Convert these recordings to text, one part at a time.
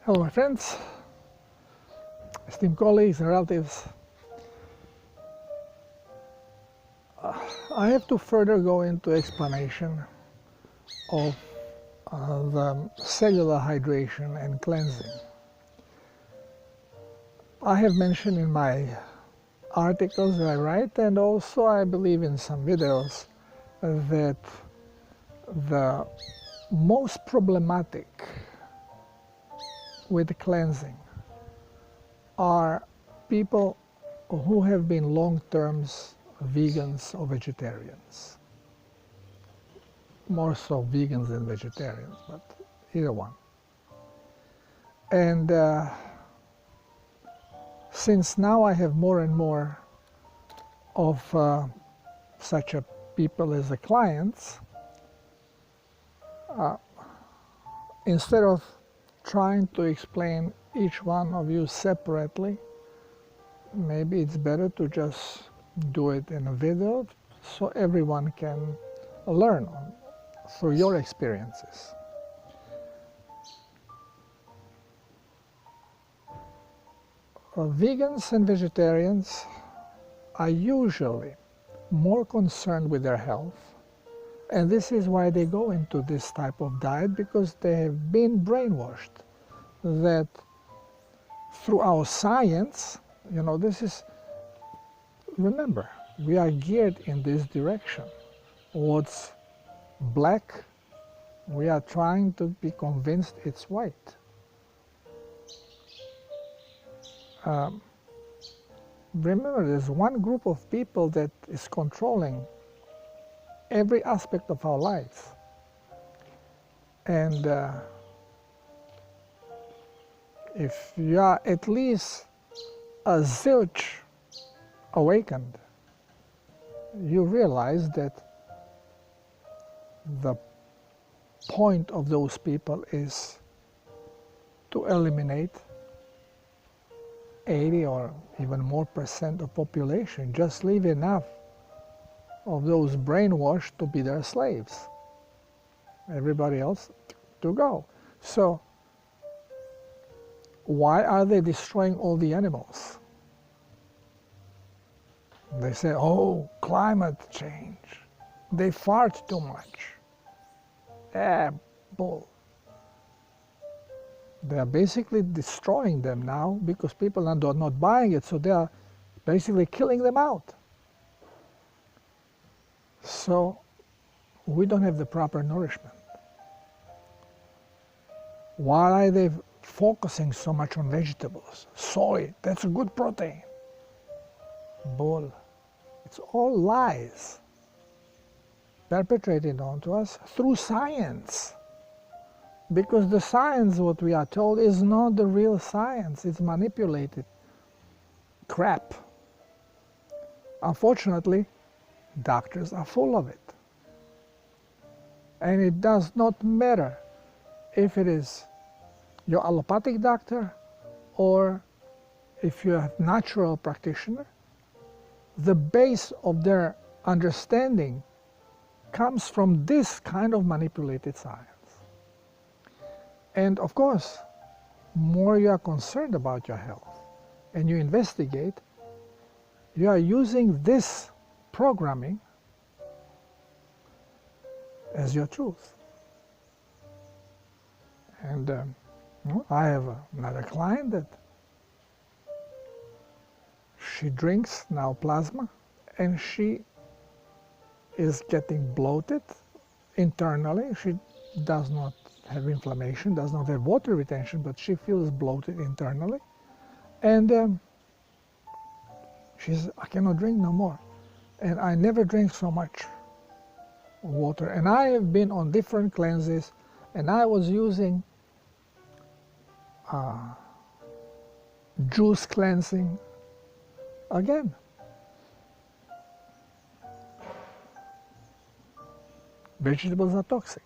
Hello my friends, esteemed colleagues and relatives. I have to further go into explanation of the cellular hydration and cleansing. I have mentioned in my articles that I write, and also I believe in some videos, that the most problematic with cleansing are people who have been long-term vegans or vegetarians. More so vegans than vegetarians, but either one. And since now I have more and more of such a people as the clients, instead of trying to explain each one of you separately, maybe it's better to just do it in a video so everyone can learn through your experiences. Vegans and vegetarians are usually more concerned with their health, and this is why they go into this type of diet, because they have been brainwashed that through our science, remember, we are geared in this direction. What's black, we are trying to be convinced it's white. Remember, there's one group of people that is controlling every aspect of our lives. And if you are at least a zilch awakened, you realize that the point of those people is to eliminate 80 or even more % of population. Just leave enough of those brainwashed to be their slaves. Everybody else to go. So why are they destroying all the animals? They say, oh, climate change. They fart too much. Bull. They are basically destroying them now because people are not buying it, so they are basically killing them out. So we don't have the proper nourishment. Why are they focusing so much on vegetables? Soy, that's a good protein. Bull. It's all lies perpetrated onto us through science. Because the science, what we are told, is not the real science. It's manipulated crap. Unfortunately, doctors are full of it. And it does not matter if it is your allopathic doctor or if you're a natural practitioner. The base of their understanding comes from this kind of manipulated science. And of course, more you are concerned about your health and you investigate, you are using this programming as your truth. And I have another client that she drinks now plasma, and she is getting bloated internally. She does not have inflammation, does not have water retention, but she feels bloated internally. And she says, I cannot drink no more. And I never drink so much water. And I have been on different cleanses, and I was using juice cleansing again. Vegetables are toxic.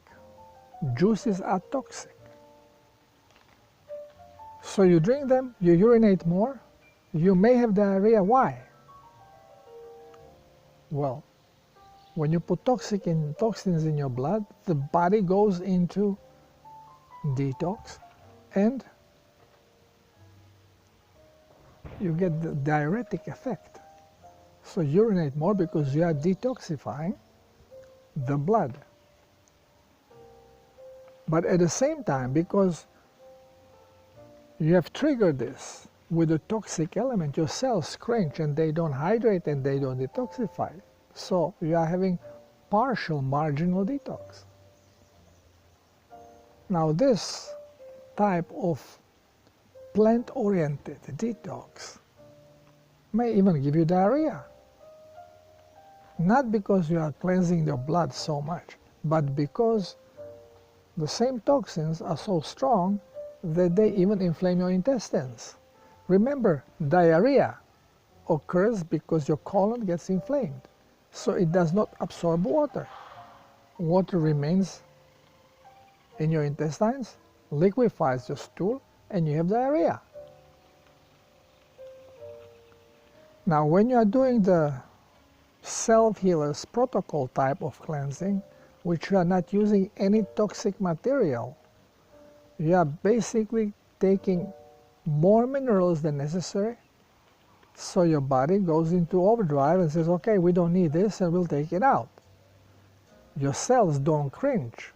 Juices are toxic. So you drink them, you urinate more, you may have diarrhea. Why? Well, when you put toxins in your blood, the body goes into detox, and you get the diuretic effect. So urinate more because you are detoxifying the blood. But at the same time, because you have triggered this with a toxic element, your cells cringe and they don't hydrate and they don't detoxify. So you are having partial marginal detox. Now this type of plant-oriented detox may even give you diarrhea. Not because you are cleansing your blood so much, but because the same toxins are so strong that they even inflame your intestines. Remember, diarrhea occurs because your colon gets inflamed, so it does not absorb water. Water remains in your intestines, liquefies your stool, and you have diarrhea. Now, when you are doing the self-healers protocol type of cleansing, which you are not using any toxic material, you are basically taking more minerals than necessary, so your body goes into overdrive and says, okay, we don't need this and we'll take it out. Your cells don't cringe,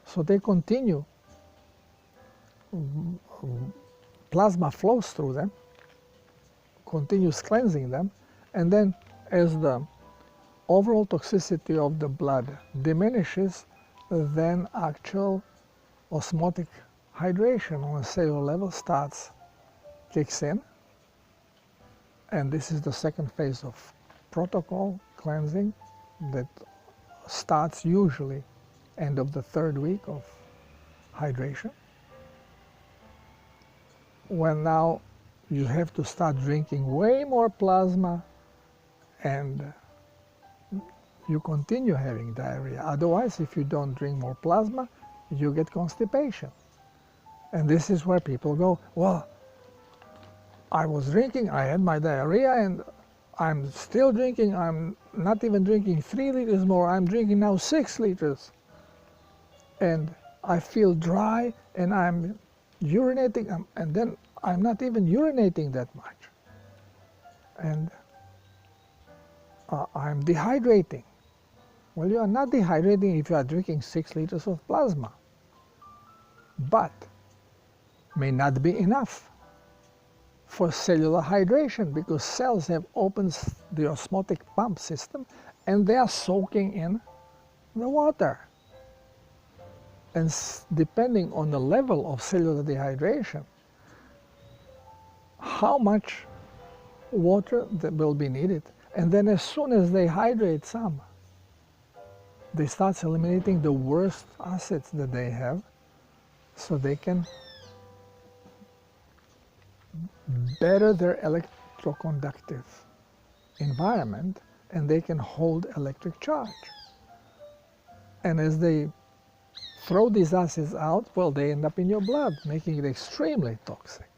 so they continue. Plasma flows through them, continues cleansing them, and then as the overall toxicity of the blood diminishes, then actual osmotic hydration on a cellular level kicks in. And this is the second phase of protocol cleansing that starts usually end of the third week of hydration, when now you have to start drinking way more plasma and you continue having diarrhea. Otherwise, if you don't drink more plasma, you get constipation. And this is where people go, well, I was drinking, I had my diarrhea, and I'm still drinking. I'm not even drinking 3 liters more, I'm drinking now 6 liters. And I feel dry, and I'm urinating, and then I'm not even urinating that much. And I'm dehydrating. Well, you are not dehydrating if you are drinking 6 liters of plasma. But may not be enough for cellular hydration, because cells have opened the osmotic pump system and they are soaking in the water. And depending on the level of cellular dehydration, how much water that will be needed. And then as soon as they hydrate some, they start eliminating the worst acids that they have, so they can better their electroconductive environment, and they can hold electric charge. And as they throw these acids out, well, they end up in your blood, making it extremely toxic.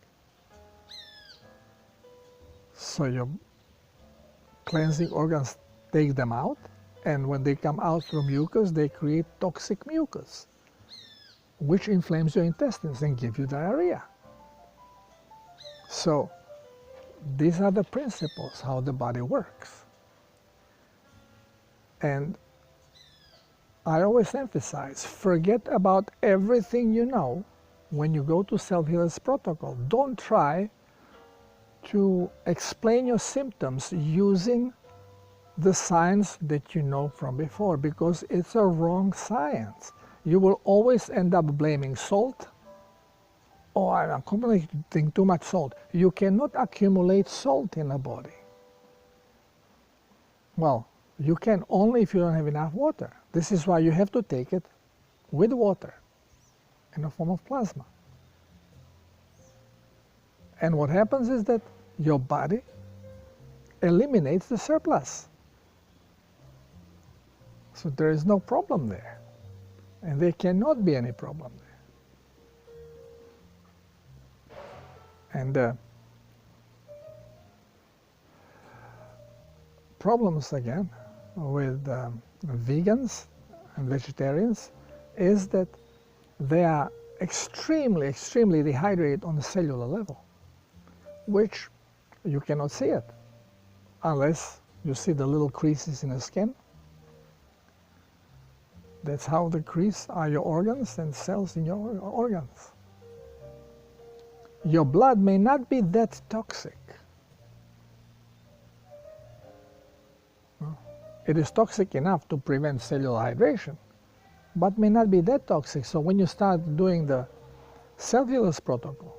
So your cleansing organs take them out, and when they come out through mucus, they create toxic mucus, which inflames your intestines and gives you diarrhea. So these are the principles, how the body works. And I always emphasize, forget about everything you know when you go to self-healers protocol. Don't try to explain your symptoms using the science that you know from before, because it's a wrong science. You will always end up blaming salt. Oh, I'm accumulating too much salt. You cannot accumulate salt in a body. Well, you can only if you don't have enough water. This is why you have to take it with water in the form of plasma. And what happens is that your body eliminates the surplus. So there is no problem there. And there cannot be any problem there. And problems again with vegans and vegetarians is that they are extremely, extremely dehydrated on the cellular level. which you cannot see it unless you see the little creases in the skin. That's how the crease are your organs and cells in your organs. Your blood may not be that toxic. It is toxic enough to prevent cellular hydration, but may not be that toxic. So when you start doing the self-healers protocol,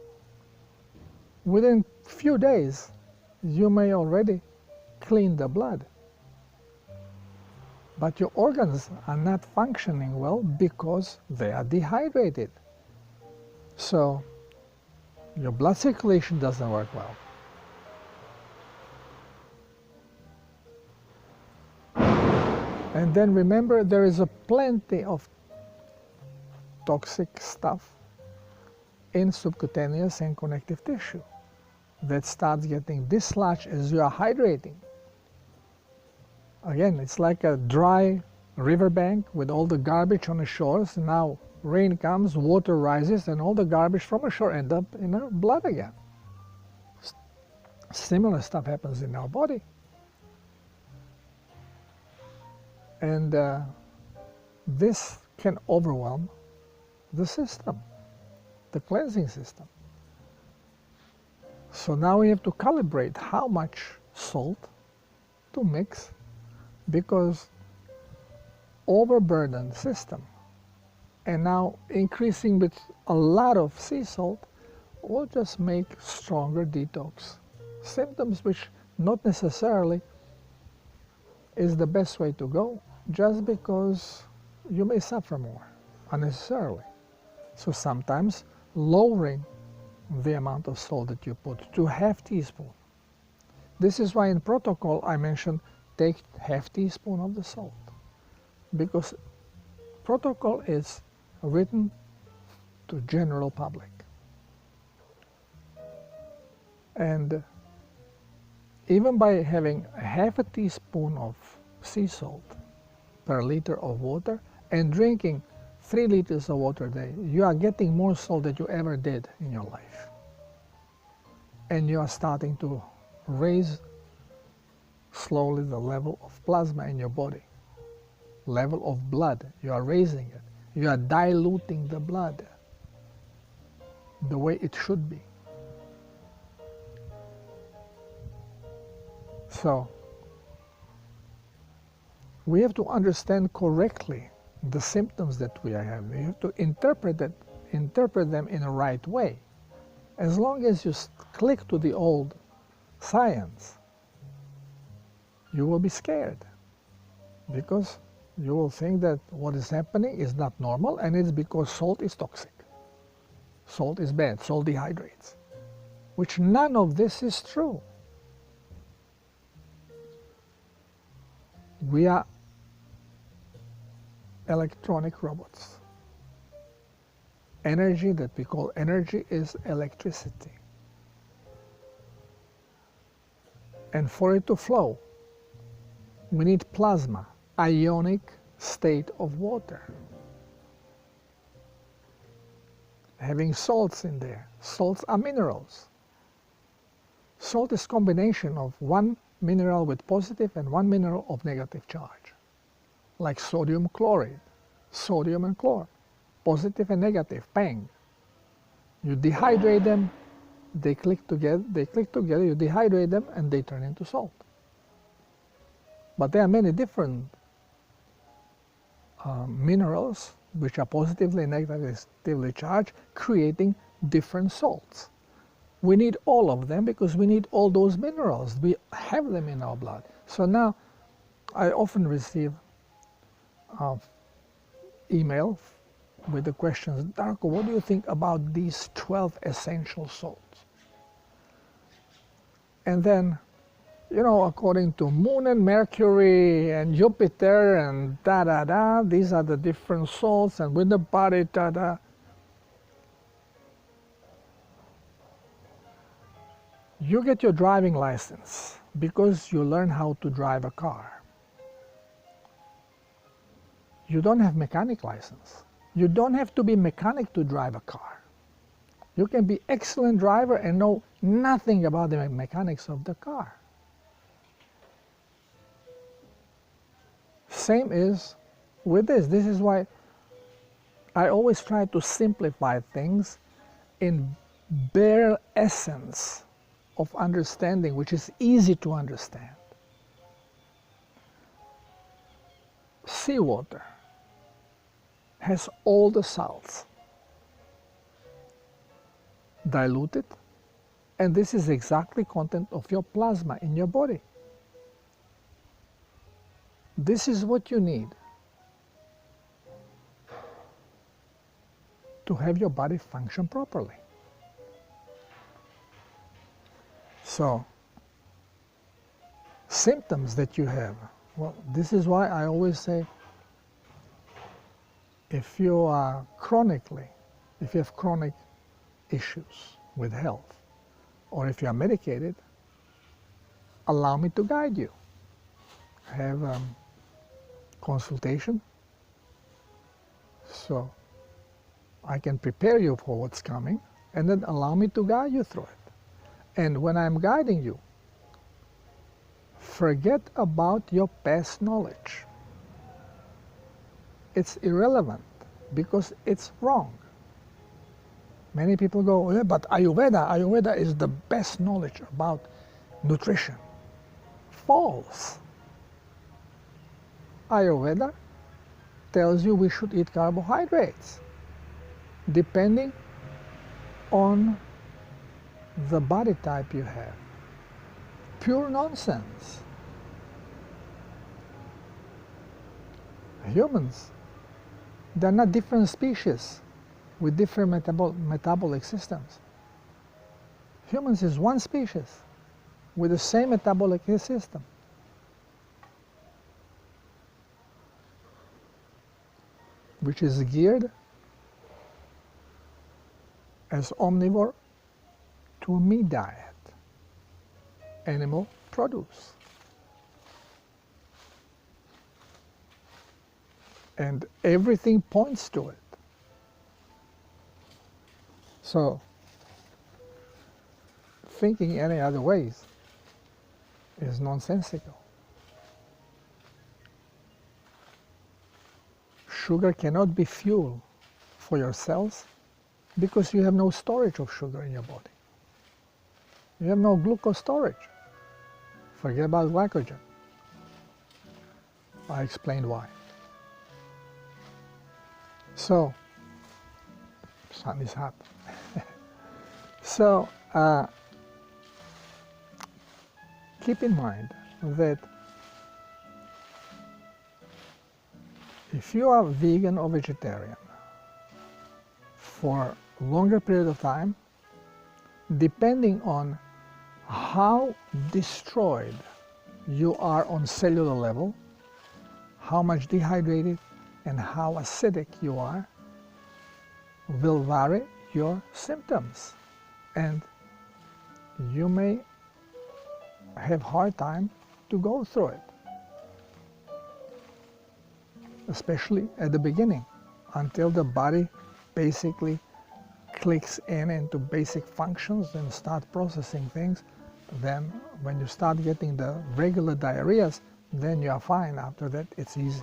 within few days, you may already clean the blood. But your organs are not functioning well because they are dehydrated. So your blood circulation doesn't work well. And then remember, there is a plenty of toxic stuff in subcutaneous and connective tissue that starts getting dislodged as you are hydrating. Again, it's like a dry riverbank with all the garbage on the shores. Now rain comes, water rises, and all the garbage from the shore ends up in our blood again. Similar stuff happens in our body. And this can overwhelm the system, the cleansing system. So now we have to calibrate how much salt to mix, because overburdened system and now increasing with a lot of sea salt will just make stronger detox symptoms, which not necessarily is the best way to go, just because you may suffer more unnecessarily. So sometimes lowering the amount of salt that you put to ½ teaspoon. This is why in protocol I mentioned take ½ teaspoon of the salt, because protocol is written to general public. And even by having ½ teaspoon of sea salt per liter of water and drinking 3 liters of water a day, you are getting more salt than you ever did in your life. And you are starting to raise slowly the level of plasma in your body. Level of blood, you are raising it. You are diluting the blood the way it should be. So we have to understand correctly the symptoms that we are having. You have to interpret them in the right way. As long as you click to the old science, you will be scared, because you will think that what is happening is not normal, and it's because salt is toxic. Salt is bad, salt dehydrates, which none of this is true. We are electronic robots. Energy that we call energy is electricity. And for it to flow, we need plasma, ionic state of water. Having salts in there. Salts are minerals. Salt is a combination of one mineral with positive and one mineral of negative charge, like sodium chloride, sodium and chlor, positive and negative, bang. You dehydrate them, they click together, you dehydrate them, and they turn into salt. But there are many different minerals which are positively and negatively charged, creating different salts. We need all of them because we need all those minerals. We have them in our blood. So now I often receive email with the questions, Darko, what do you think about these 12 essential salts? And then, you know, according to Moon and Mercury and Jupiter and da-da-da, these are the different salts, and with the body, da-da. You get your driving license because you learn how to drive a car. You don't have mechanic license. You don't have to be mechanic to drive a car. You can be excellent driver and know nothing about the mechanics of the car. Same is with this. This is why I always try to simplify things in bare essence of understanding, which is easy to understand. Seawater has all the salts diluted, and this is exactly content of your plasma in your body. This is what you need to have your body function properly. So, symptoms that you have, well, this is why I always say, if you are if you have chronic issues with health, or if you are medicated, allow me to guide you. Have consultation, so I can prepare you for what's coming, and then allow me to guide you through it. And when I'm guiding you, forget about your past knowledge. It's irrelevant because it's wrong. Many people go, yeah, but Ayurveda is the best knowledge about nutrition. False. Ayurveda tells you we should eat carbohydrates depending on the body type you have. Pure nonsense. Humans, they're not different species with different metabolic systems. Humans is one species with the same metabolic system. Which is geared as omnivore to a meat diet, animal produce. And everything points to it. So, thinking any other ways is nonsensical. Sugar cannot be fuel for your cells because you have no storage of sugar in your body. You have no glucose storage. Forget about glycogen. I explained why. So, sun is hot. So, keep in mind that if you are vegan or vegetarian for a longer period of time, depending on how destroyed you are on cellular level, how much dehydrated and how acidic you are, will vary your symptoms. And you may have hard time to go through it, especially at the beginning, until the body basically clicks into basic functions and start processing things. Then when you start getting the regular diarrheas, then you are fine. After that, it's easy.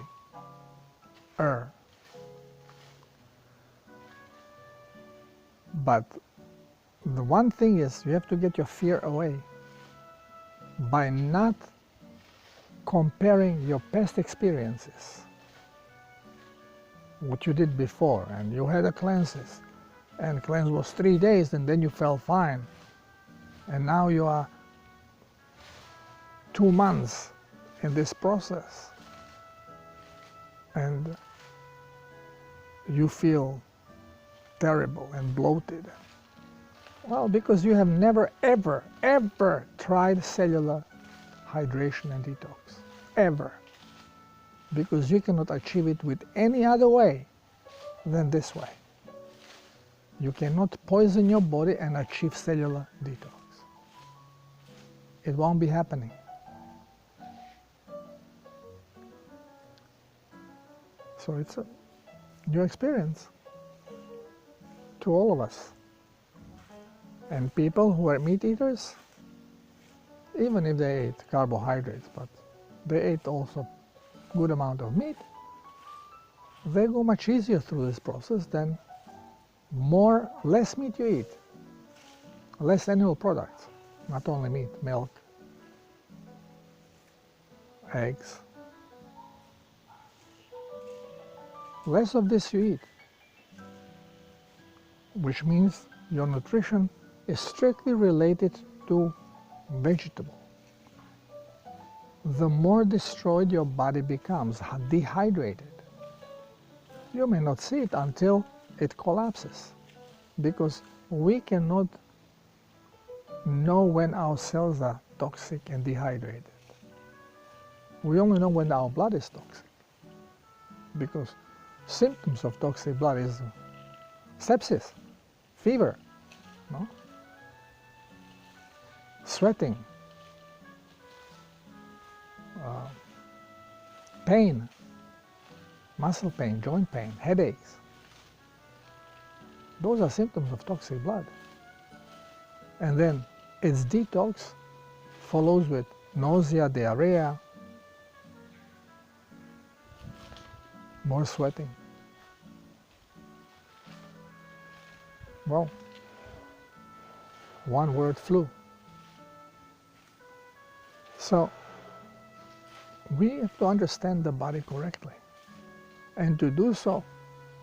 But the one thing is, you have to get your fear away by not comparing your past experiences, what you did before, and you had a cleanses, and cleanse was 3 days, and then you felt fine, and now you are 2 months in this process, and you feel terrible and bloated. Well, because you have never, ever, ever tried cellular hydration and detox. Ever. Because you cannot achieve it with any other way than this way. You cannot poison your body and achieve cellular detox. It won't be happening. So it's a new experience to all of us. And people who are meat eaters, even if they ate carbohydrates, but they ate also good amount of meat, they go much easier through this process than less meat you eat, less animal products, not only meat, milk, eggs. Less of this you eat, which means your nutrition is strictly related to vegetable. The more destroyed your body becomes, dehydrated, you may not see it until it collapses, because we cannot know when our cells are toxic and dehydrated. We only know when our blood is toxic, because symptoms of toxic blood is sepsis, fever, no? Sweating, pain, muscle pain, joint pain, headaches. Those are symptoms of toxic blood. And then its detox follows with nausea, diarrhea, more sweating. Well, one word, flu. So we have to understand the body correctly. And to do so,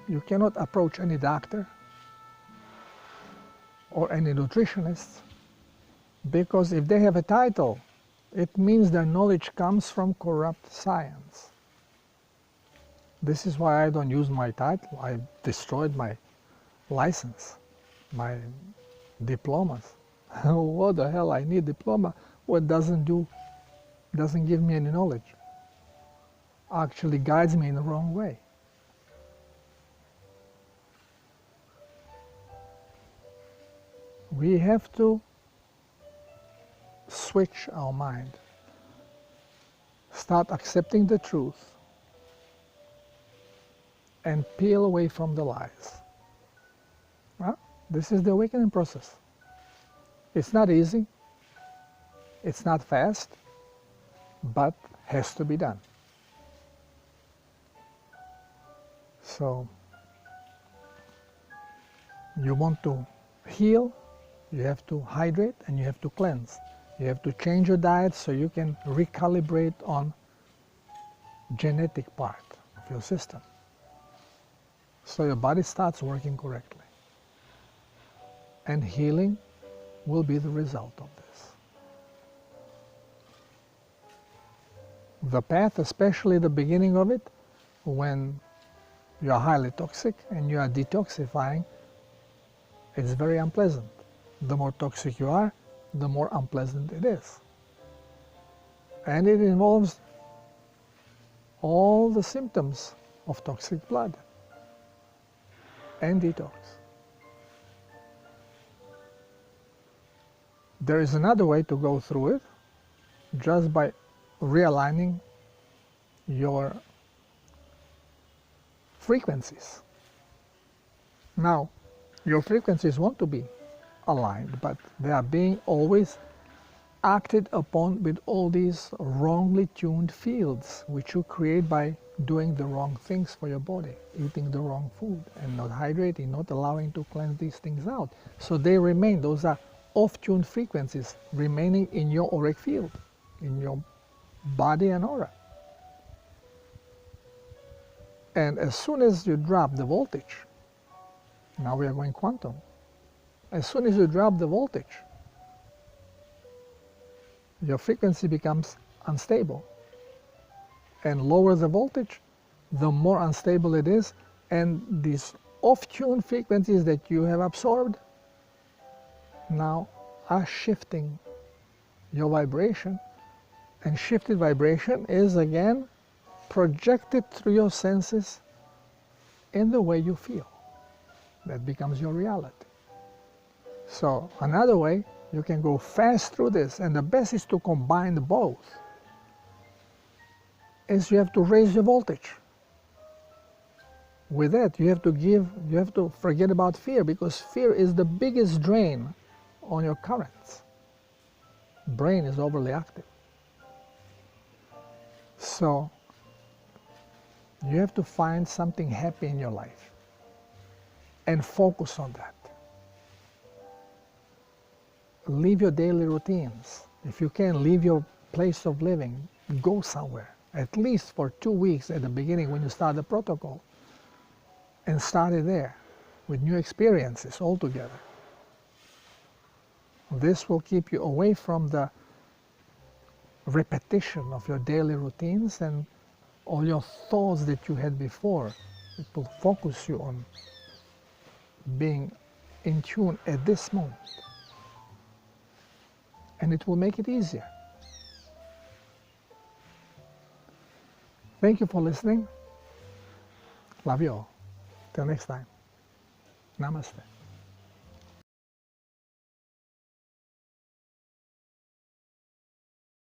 you cannot approach any doctor or any nutritionist, because if they have a title, it means their knowledge comes from corrupt science. This is why I don't use my title. I destroyed my license, my diplomas. What the hell, I need diploma? What doesn't give me any knowledge. Actually guides me in the wrong way. We have to switch our mind, start accepting the truth, and peel away from the lies. Well, this is the awakening process. It's not easy, it's not fast, but has to be done. So, you want to heal, you have to hydrate and you have to cleanse. You have to change your diet so you can recalibrate on genetic part of your system, so your body starts working correctly. And healing will be the result of this. The path, especially the beginning of it, when you are highly toxic and you are detoxifying, it's very unpleasant. The more toxic you are, the more unpleasant it is. And it involves all the symptoms of toxic blood and detox. There is another way to go through it, just by realigning your frequencies. Now, your frequencies want to be aligned, but they are being always acted upon with all these wrongly tuned fields, which you create by doing the wrong things for your body, eating the wrong food and not hydrating, not allowing to cleanse these things out. So they remain, those are off-tuned frequencies remaining in your auric field, in your body and aura. And as soon as you drop the voltage, now we are going quantum, as soon as you drop the voltage, your frequency becomes unstable. And lower the voltage, the more unstable it is, and these off-tuned frequencies that you have absorbed now are shifting your vibration, and shifted vibration is again projected through your senses in the way you feel. That becomes your reality. So another way, you can go fast through this, and the best is to combine both, is you have to raise your voltage. With that, you have to forget about fear, because fear is the biggest drain on your currents. Brain is overly active. So you have to find something happy in your life and focus on that. Leave your daily routines. If you can leave your place of living, go somewhere, at least for 2 weeks at the beginning when you start the protocol, and start it there with new experiences altogether. This will keep you away from the repetition of your daily routines and all your thoughts that you had before. It will focus you on being in tune at this moment. And it will make it easier. Thank you for listening. Love you all. Till next time. Namaste.